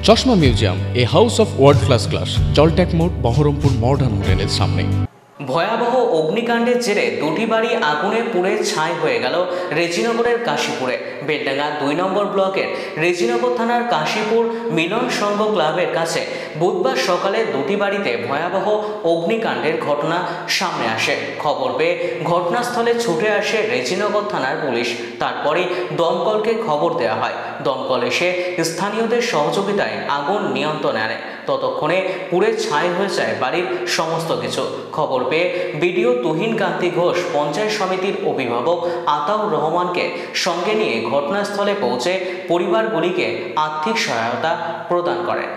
চশমা museum, a house of world class, জলট্যাক মোড়, বহরমপুর মডার্ন হোটেলের সামনে। ভয়াবহ অগ্নিকাণ্ডের জেরে দুটি বাড়ি আগুনে পুড়ে ছাই হয়ে গেল রেজিনগরের কাশীপুরে। বেলডাঙ্গা ২ নম্বর ব্লকের রেজিনগর থানার কাশীপুর মিলন সংঘ ক্লাবের কাছে বুধবার সকালে দুটি বাড়িতে ভয়াবহ অগ্নিকাণ্ডের ঘটনা সামনে আসে। খবর পেয়ে ঘটনাস্থলে ছুটে আসে রেজিনগর থানার পুলিশ। তারপরেই দমকলকে খবর দেওয়া হয়। দমকল এসে স্থানীয়দের সহযোগিতায় আগুন নিয়ন্ত্রণে আনে। ততক্ষণে পুড়ে ছাই হয়ে যায় বাড়ির সমস্ত কিছু। খবর পেয়ে বিডিও তুহিন কান্তি ঘোষ পঞ্চায়েত সমিতির অভিভাবক আতাউর রহমানকে সঙ্গে নিয়ে ঘটনাস্থলে পৌঁছে পরিবারগুলিকে আর্থিক সহায়তা প্রদান করেন।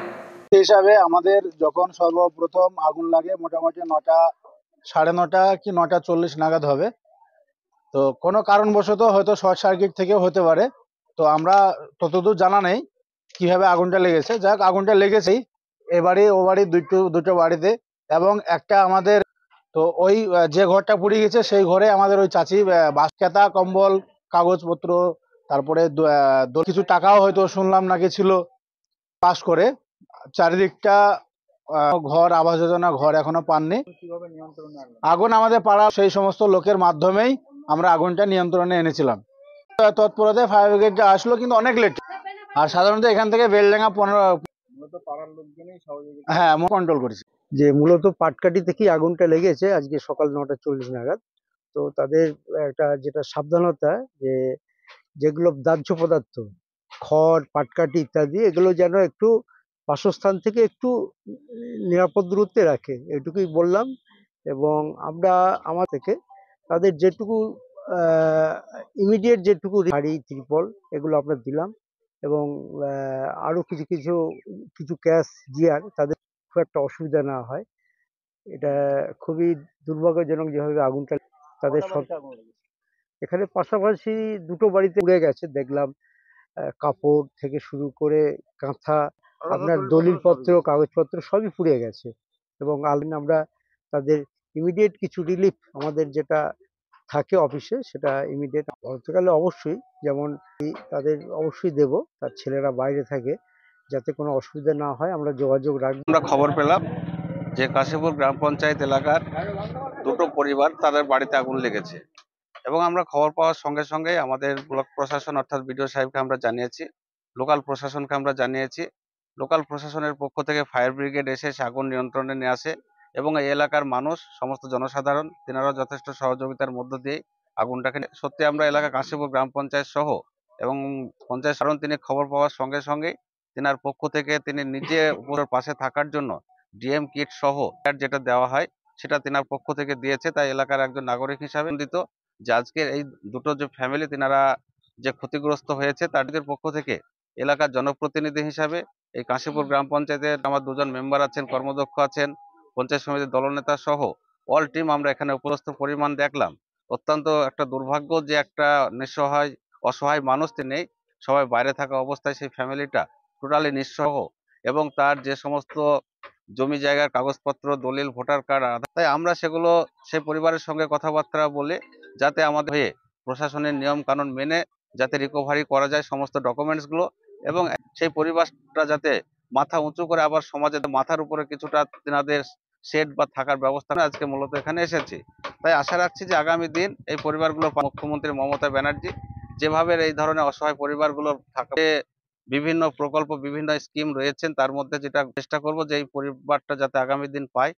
হিসাবে আমাদের যখন সর্বপ্রথম আগুন লাগে মোটামুটি ৯টা, সাড়ে ৯টা কি ৯টা ৪০ নাগাদ হবে। তো কোনো কারণবশত হয়তো শর্ট সার্কিট থেকেও হতে পারে। তো আমরা ততদূর জানা নেই কিভাবে আগুনটা লেগেছে। যাক, আগুনটা লেগেছেই এ বাড়ি ও বাড়ি দুটো বাড়িতে, এবং একটা আমাদের। তো ওই যে ঘরটা পুড়ে গেছে সেই ঘরে আমাদের ওই চাচি বাঁশখাতা, কম্বল, কাগজপত্র, তারপরে কিছু টাকাও হয়তো শুনলাম নাকি ছিল পাস করে। চারিদিকটা ঘর, আবাস যোজনা ঘর এখনো পাননি। আগুন আমাদের পাড়া সেই সমস্ত লোকের মাধ্যমেই আমরা আগুনটা নিয়ন্ত্রণে এনেছিলাম। তৎপরতায় ফায়ার ব্রিগেড আসলো, কিন্তু অনেক লেট। আর সাধারণত এখান থেকে বেলডাঙ্গা 15, হ্যাঁ, কন্ট্রোল করেছি। যে মূলত পাটকাঠি থেকেই আগুনটা লেগেছে আজকে সকাল ৯টা ৪০ নাগাদ। তো তাদের একটা যেটা সাবধানতা, যে যেগুলো দাহ্য পদার্থ, খড়, পাটকাঠি ইত্যাদি, এগুলো যেন একটু বাসস্থান থেকে একটু নিরাপদ দূরত্বে রাখে, এটুকুই বললাম। এবং আমরা আমার থেকে তাদের যেটুকু ইমিডিয়েট যেটুকু শাড়ি, ত্রিপল, এগুলো আমরা দিলাম। এবং আরো কিছু কিছু কিছু ক্যাশ, জিয়ার, তাদের খুব একটা অসুবিধা না হয়। এটা খুবই দুর্ভাগ্যজনক যেভাবে আগুনটা তাদের এখানে পাশাপাশি দুটো বাড়িতে পুড়ে গেছে দেখলাম। কাপড় থেকে শুরু করে কাঁথা, আপনার দলিলপত্র, কাগজপত্র সবই পুড়ে গেছে। এবং আমরা তাদের ইমিডিয়েট কিছু রিলিফ আমাদের যেটা থাকে অফিসে, সেটা ইমিডিয়েট পরবর্তীকালে অবশ্যই, যেমন তাদের অবশ্যই দেব। তার ছেলেরা বাইরে থাকে, যাতে কোনো অসুবিধা না হয় আমরা যোগাযোগ রাখবো। আমরা খবর পেলাম যে কাশীপুর গ্রাম পঞ্চায়েত এলাকার দুটো পরিবার, তাদের বাড়িতে আগুন লেগেছে, এবং আমরা খবর পাওয়ার সঙ্গে সঙ্গে আমাদের ব্লক প্রশাসন অর্থাৎ বিডিও সাহেবকে আমরা জানিয়েছি, লোকাল প্রশাসনকে আমরা জানিয়েছি। লোকাল প্রশাসনের পক্ষ থেকে ফায়ার ব্রিগেড এসে আগুন নিয়ন্ত্রণে নিয়ে আসে, এবং এই এলাকার মানুষ, সমস্ত জনসাধারণ, তেনারাও যথেষ্ট সহযোগিতার মধ্য দিয়ে আগুনটাকে সত্যি আমরা এলাকা কাশীপুর গ্রাম পঞ্চায়েত সহ এবং পঞ্চায়েত সাধারণ তিনি খবর পাওয়ার সঙ্গে সঙ্গে তেনার পক্ষ থেকে তিনি নিজে উপরের পাশে থাকার জন্য ডিএম কিট সহ যেটা দেওয়া হয় সেটা তেনার পক্ষ থেকে দিয়েছে। তাই এলাকার একজন নাগরিক হিসাবে দিত যে আজকের এই দুটো যে ফ্যামিলি তেনারা যে ক্ষতিগ্রস্ত হয়েছে তাদের পক্ষ থেকে এলাকার জনপ্রতিনিধি হিসাবে এই কাশীপুর গ্রাম পঞ্চায়েতের আমার দুজন মেম্বার আছেন, কর্মদক্ষ আছেন, পঞ্চায়েত সমিতির দলনেতা সহ অল টিম আমরা এখানে উপস্থিত পরিমাণ দেখলাম। অত্যন্ত একটা দুর্ভাগ্য যে একটা নিঃসহায় অসহায় মানুষ নেই, সবাই বাইরে থাকা অবস্থায় সেই ফ্যামিলিটা টোটালি নিঃসহ, এবং তার যে সমস্ত জমি জায়গার কাগজপত্র, দলিল, ভোটার কার্ড, আধার, তাই আমরা সেগুলো সেই পরিবারের সঙ্গে কথাবার্তা বলে যাতে আমাদের হয়ে প্রশাসনের নিয়ম কানুন মেনে যাতে রিকভারি করা যায় সমস্ত ডকুমেন্টসগুলো, এবং সেই পরিবারটা যাতে মাথা উঁচু করে আবার সমাজে মাথার উপরে কিছুটা তেনাদের সেট বা থাকার ব্যবস্থা, আজকে মূলত এখানে এসেছি। তাই আশা রাখছি যে আগামী দিন এই পরিবারগুলো মুখ্যমন্ত্রী মমতা ব্যানার্জি যেভাবে এই ধরনের অসহায় পরিবারগুলো থাকবে, বিভিন্ন প্রকল্প, বিভিন্ন স্কিম রয়েছেন, তার মধ্যে যেটা চেষ্টা করব যে এই পরিবারটা যাতে আগামী দিন পায়।